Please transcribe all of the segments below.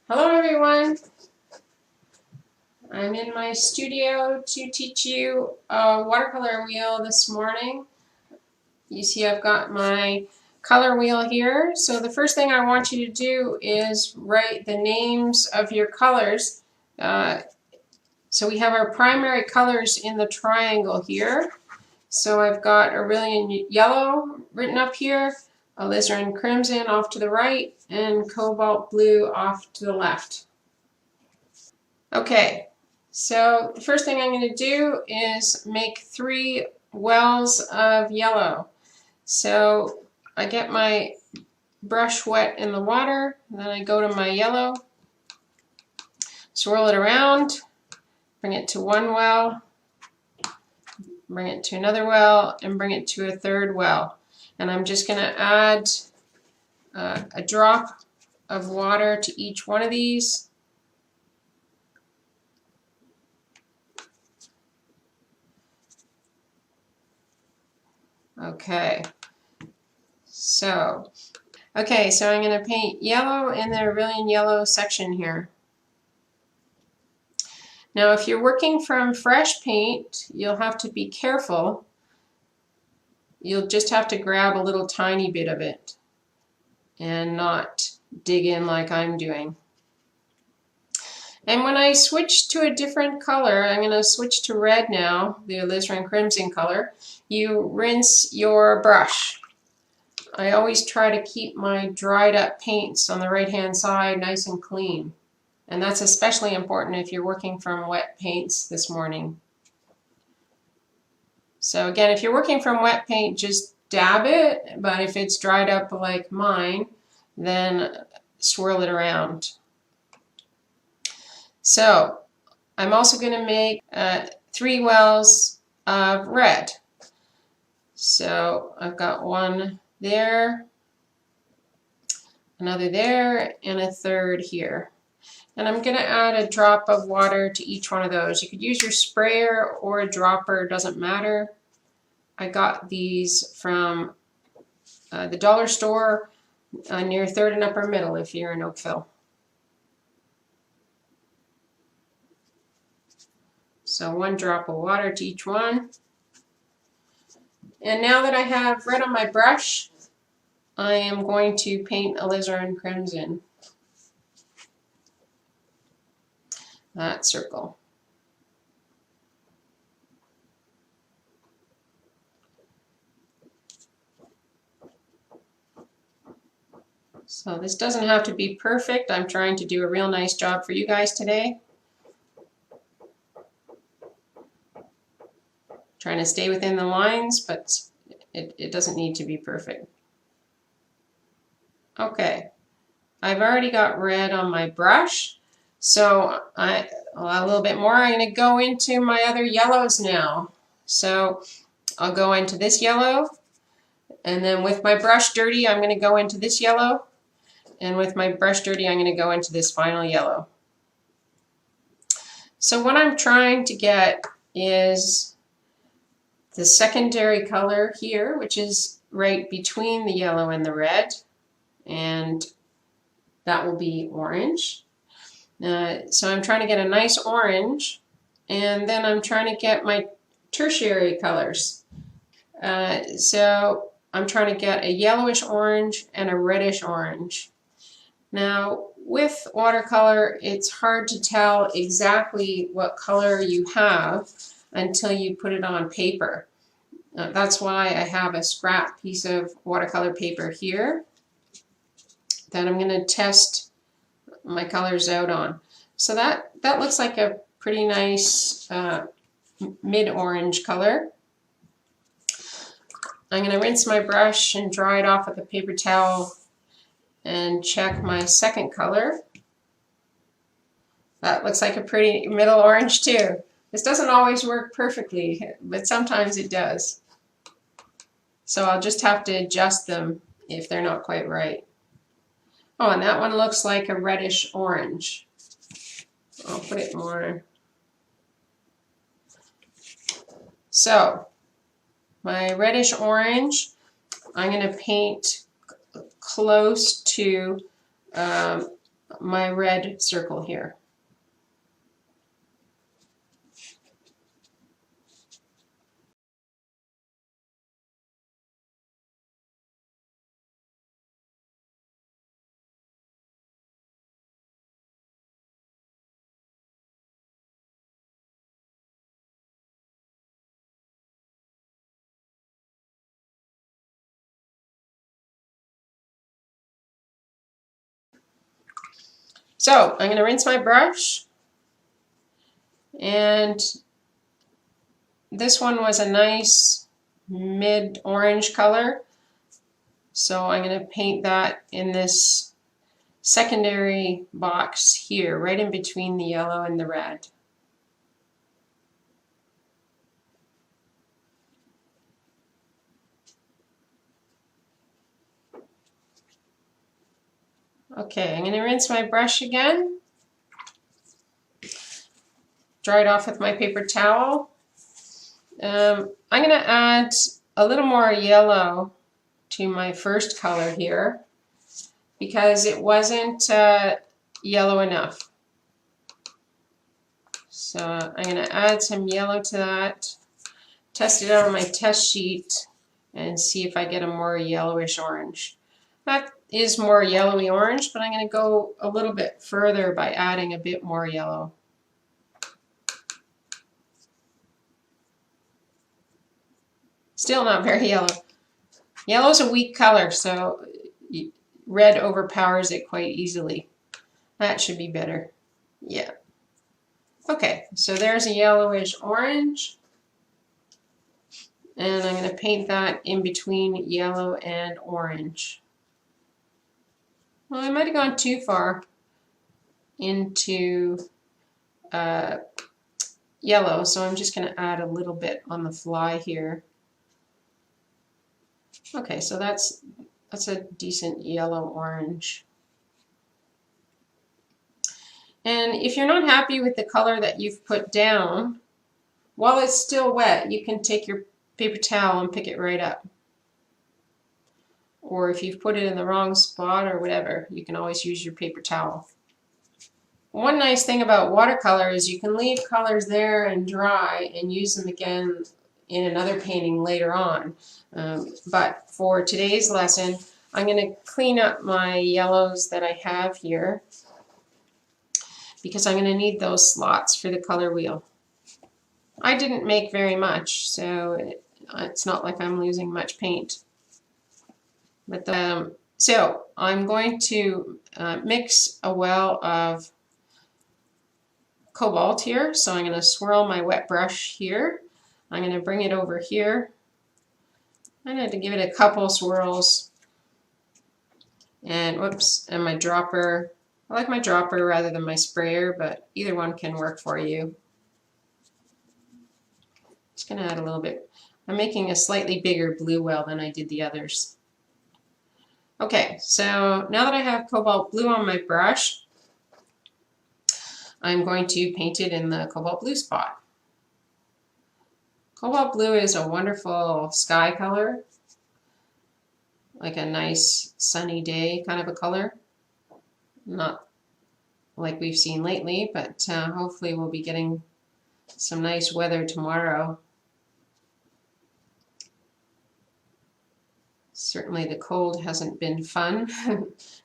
Hello everyone, I'm in my studio to teach you a watercolor wheel this morning. You see I've got my color wheel here. So the first thing I want you to do is write the names of your colors. So we have our primary colors in the triangle here. So I've got Aurelian Yellow written up here, Alizarin Crimson off to the right, and Cobalt Blue off to the left. Okay, so the first thing I'm going to do is make 3 wells of yellow. So I get my brush wet in the water, then I go to my yellow, swirl it around, bring it to one well, bring it to another well, and bring it to a third well. And I'm just going to add a drop of water to each one of these. Okay, so I'm going to paint yellow in the Aurelian Yellow section here. Now if you're working from fresh paint, you'll have to be careful. You'll just have to grab a little tiny bit of it and not dig in like I'm doing. And when I switch to a different color, I'm going to switch to red now, the alizarin crimson color, you rinse your brush. I always try to keep my dried up paints on the right hand side nice and clean. And that's especially important if you're working from wet paints this morning. So again, if you're working from wet paint, just dab it, but if it's dried up like mine, then swirl it around. So I'm also going to make 3 wells of red. So I've got one there, another there, and a third here. And I'm going to add a drop of water to each one of those. You could use your sprayer or a dropper, doesn't matter. I got these from the dollar store near 3rd and Upper Middle if you're in Oakville. So 1 drop of water to each one. And now that I have red on my brush, I am going to paint alizarin crimson. That circle. So this doesn't have to be perfect. I'm trying to do a real nice job for you guys today. Trying to stay within the lines, but it doesn't need to be perfect. Okay, I've already got red on my brush, so a little bit more. I'm going to go into my other yellows now. So I'll go into this yellow, and then with my brush dirty, I'm going to go into this yellow, and with my brush dirty, I'm going to go into this final yellow. So what I'm trying to get is the secondary color here, which is right between the yellow and the red, and that will be orange. So I'm trying to get a nice orange, and then I'm trying to get my tertiary colors. So I'm trying to get a yellowish orange and a reddish orange. Now with watercolor, it's hard to tell exactly what color you have until you put it on paper. That's why I have a scrap piece of watercolor paper here that I'm going to test my colors out on. So that looks like a pretty nice mid-orange color. I'm going to rinse my brush and dry it off with a paper towel and check my second color. That looks like a pretty middle orange too. This doesn't always work perfectly, but sometimes it does. So I'll just have to adjust them if they're not quite right. Oh, and that one looks like a reddish orange. I'll put it more. So my reddish orange, I'm going to paint close to my red circle here. So I'm going to rinse my brush, and this one was a nice mid-orange color, so I'm going to paint that in this secondary box here, right in between the yellow and the red. Okay, I'm going to rinse my brush again, dry it off with my paper towel. I'm going to add a little more yellow to my first color here because it wasn't yellow enough. So I'm going to add some yellow to that, test it out on my test sheet, and see if I get a more yellowish orange. That is more yellowy orange, but I'm going to go a little bit further by adding a bit more yellow. Still not very yellow. Yellow is a weak color, so red overpowers it quite easily. That should be better. Yeah. Okay, so there's a yellowish orange. And I'm going to paint that in between yellow and orange. Well, I might have gone too far into yellow, so I'm just going to add a little bit on the fly here. Okay, so that's a decent yellow-orange. And if you're not happy with the color that you've put down, while it's still wet, you can take your paper towel and pick it right up. Or if you've put it in the wrong spot or whatever, you can always use your paper towel. One nice thing about watercolor is you can leave colors there and dry and use them again in another painting later on. But for today's lesson, I'm going to clean up my yellows that I have here because I'm going to need those slots for the color wheel. I didn't make very much, so it's not like I'm losing much paint. But so I'm going to mix a well of cobalt here. So I'm going to swirl my wet brush here. I'm going to bring it over here. I'm going to give it a couple swirls. And whoops, and my dropper. I like my dropper rather than my sprayer, but either one can work for you. Just going to add a little bit. I'm making a slightly bigger blue well than I did the others. Okay, so now that I have cobalt blue on my brush, I'm going to paint it in the cobalt blue spot. Cobalt blue is a wonderful sky color, like a nice sunny day kind of a color. Not like we've seen lately, but hopefully we'll be getting some nice weather tomorrow. Certainly the cold hasn't been fun.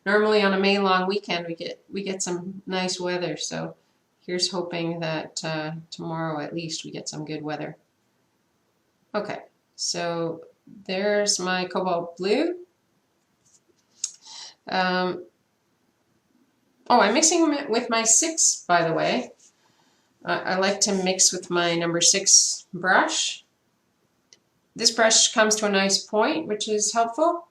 Normally on a May long weekend we get some nice weather, so here's hoping that tomorrow at least we get some good weather. Okay, so there's my cobalt blue. Oh, I'm mixing it with my 6, by the way. I like to mix with my number 6 brush. This brush comes to a nice point, which is helpful.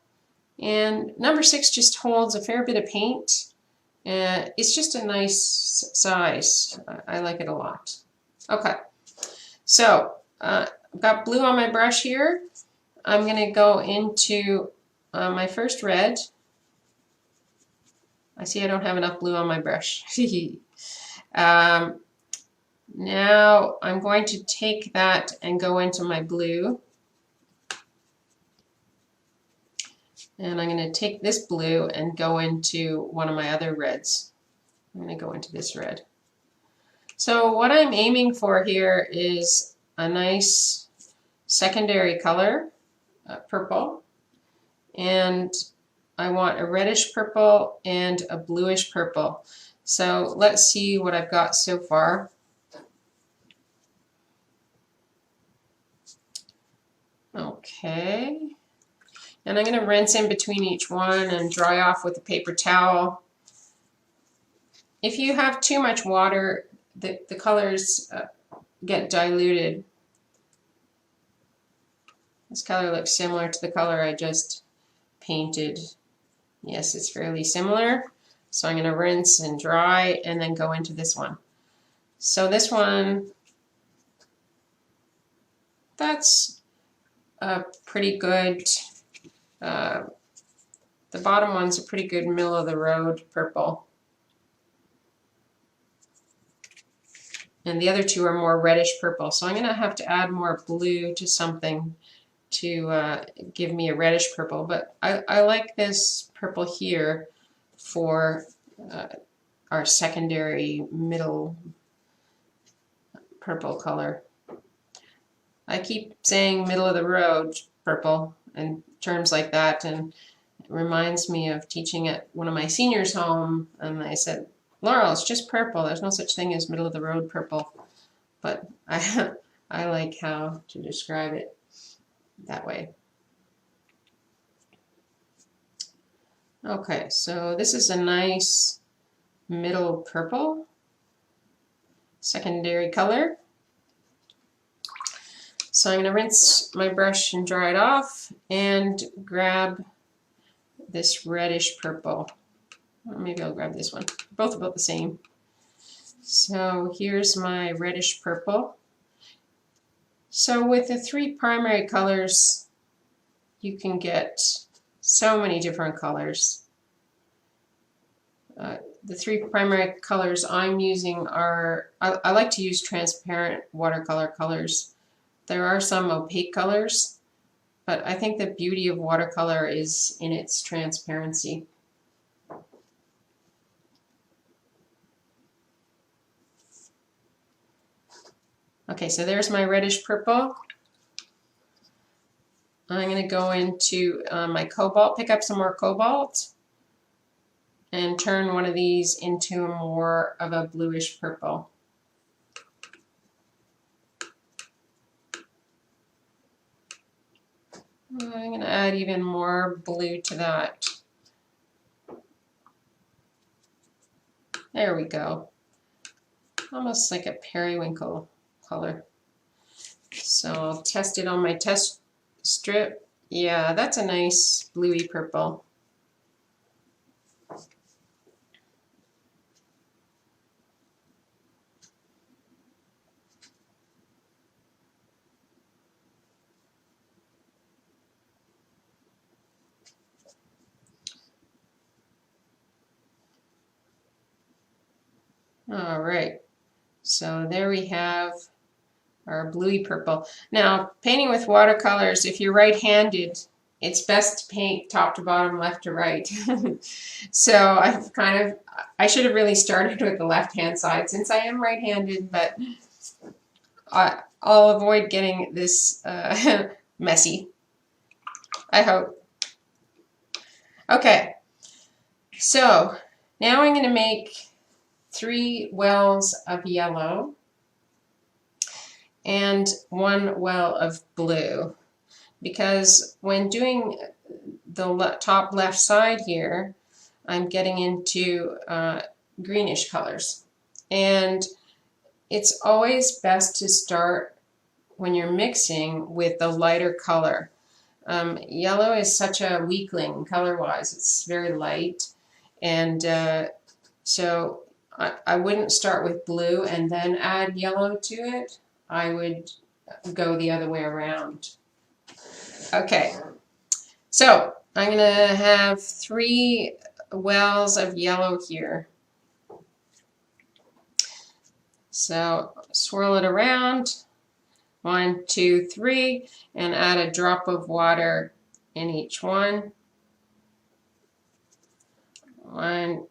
And number 6 just holds a fair bit of paint. It's just a nice size. I like it a lot. Okay, so I've got blue on my brush here. I'm going to go into my first red. I see I don't have enough blue on my brush. Now I'm going to take that and go into my blue. And I'm going to take this blue and go into one of my other reds. I'm going to go into this red. So what I'm aiming for here is a nice secondary color, purple, and I want a reddish purple and a bluish purple. So let's see what I've got so far. Okay, and I'm going to rinse in between each one and dry off with a paper towel. If you have too much water, the colors get diluted. This color looks similar to the color I just painted. Yes, it's fairly similar. So I'm going to rinse and dry and then go into this one. So this one, that's pretty good. The bottom one's a pretty good middle of the road purple. And the other two are more reddish purple. So I'm going to have to add more blue to something to give me a reddish purple. But I like this purple here for our secondary middle purple color. I keep saying middle of the road purple and terms like that, and it reminds me of teaching at one of my seniors' home, and I said, Laurel, it's just purple. There's no such thing as middle of the road purple. But I like how to describe it that way. Okay, so this is a nice middle purple, secondary color. So I'm going to rinse my brush and dry it off and grab this reddish purple. Or maybe I'll grab this one. Both about the same. So here's my reddish purple. So with the three primary colors, you can get so many different colors. The three primary colors I'm using are, I like to use transparent watercolor colors. There are some opaque colors, but I think the beauty of watercolor is in its transparency. Okay, so there's my reddish purple. I'm going to go into my cobalt, pick up some more cobalt, and turn one of these into more of a bluish purple. I'm going to add even more blue to that. There we go. Almost like a periwinkle color. So I'll test it on my test strip. Yeah, that's a nice bluey purple. All right, so there we have our bluey purple. Now, painting with watercolors, if you're right-handed, it's best to paint top to bottom, left to right. So I should have really started with the left-hand side since I am right-handed, but I'll avoid getting this messy, I hope. Okay, so now I'm going to make 3 wells of yellow and 1 well of blue, because when doing the top left side here, I'm getting into greenish colors, and it's always best to start when you're mixing with the lighter color. Yellow is such a weakling color-wise. It's very light, and so I wouldn't start with blue and then add yellow to it. I would go the other way around. Okay, so I'm going to have 3 wells of yellow here. So swirl it around, 1, 2, 3, and add a drop of water in each one. 1,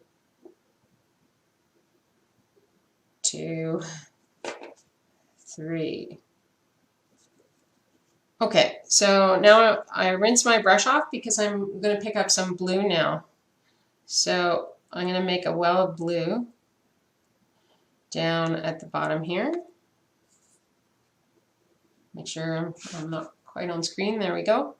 2, 3. Okay, so now I rinse my brush off because I'm going to pick up some blue now. So I'm going to make a well of blue down at the bottom here. Make sure I'm not quite on screen. There we go.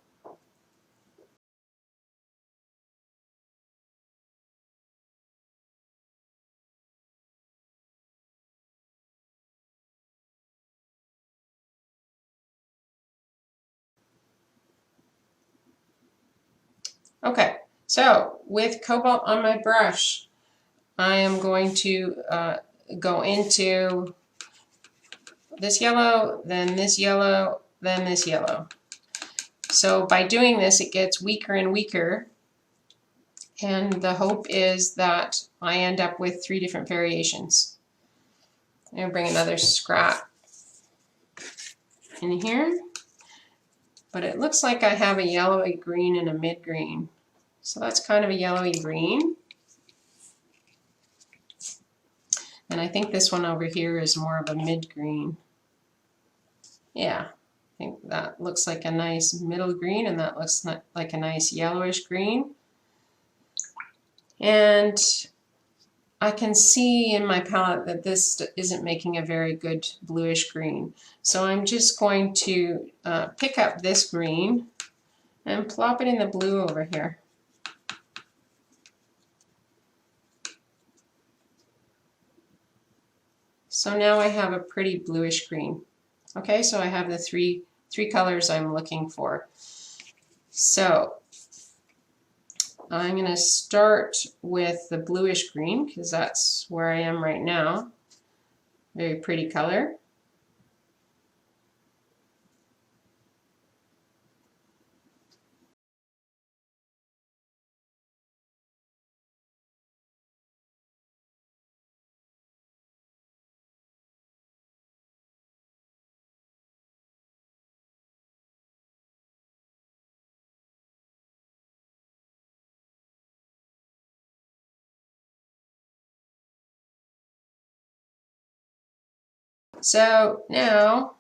Okay, so with cobalt on my brush, I am going to go into this yellow, then this yellow, then this yellow. So by doing this, it gets weaker and weaker, and the hope is that I end up with 3 different variations. I'm going to bring another scrap in here, but it looks like I have a yellowy green and a mid green. So that's kind of a yellowy green. And I think this one over here is more of a mid green. Yeah, I think that looks like a nice middle green, and that looks like a nice yellowish green. And I can see in my palette that this isn't making a very good bluish green. So I'm just going to pick up this green and plop it in the blue over here. So now I have a pretty bluish green. Okay, so I have the three colors I'm looking for. So I'm going to start with the bluish green because that's where I am right now. Very pretty color. So now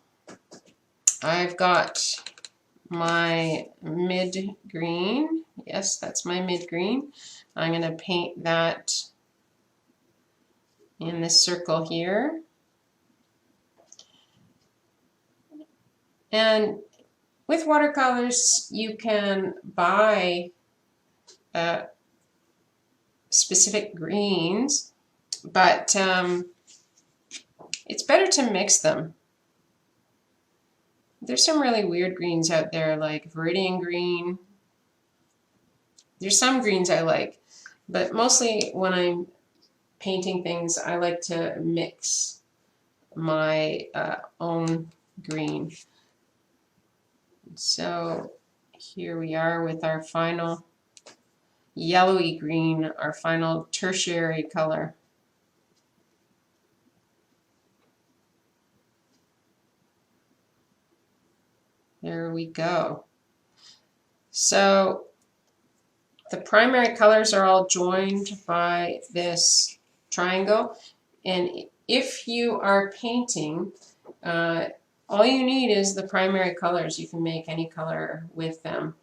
I've got my mid green. Yes, that's my mid green. I'm going to paint that in this circle here. And with watercolors, you can buy specific greens, but it's better to mix them. There's some really weird greens out there, like Viridian green. There's some greens I like, but mostly when I'm painting things, I like to mix my own green. So here we are with our final yellowy green, our final tertiary color. There we go. So the primary colors are all joined by this triangle, and if you are painting, all you need is the primary colors. You can make any color with them.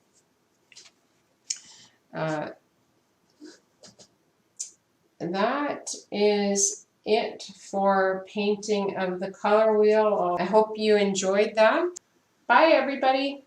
That is it for painting of the color wheel. I hope you enjoyed that. Bye, everybody.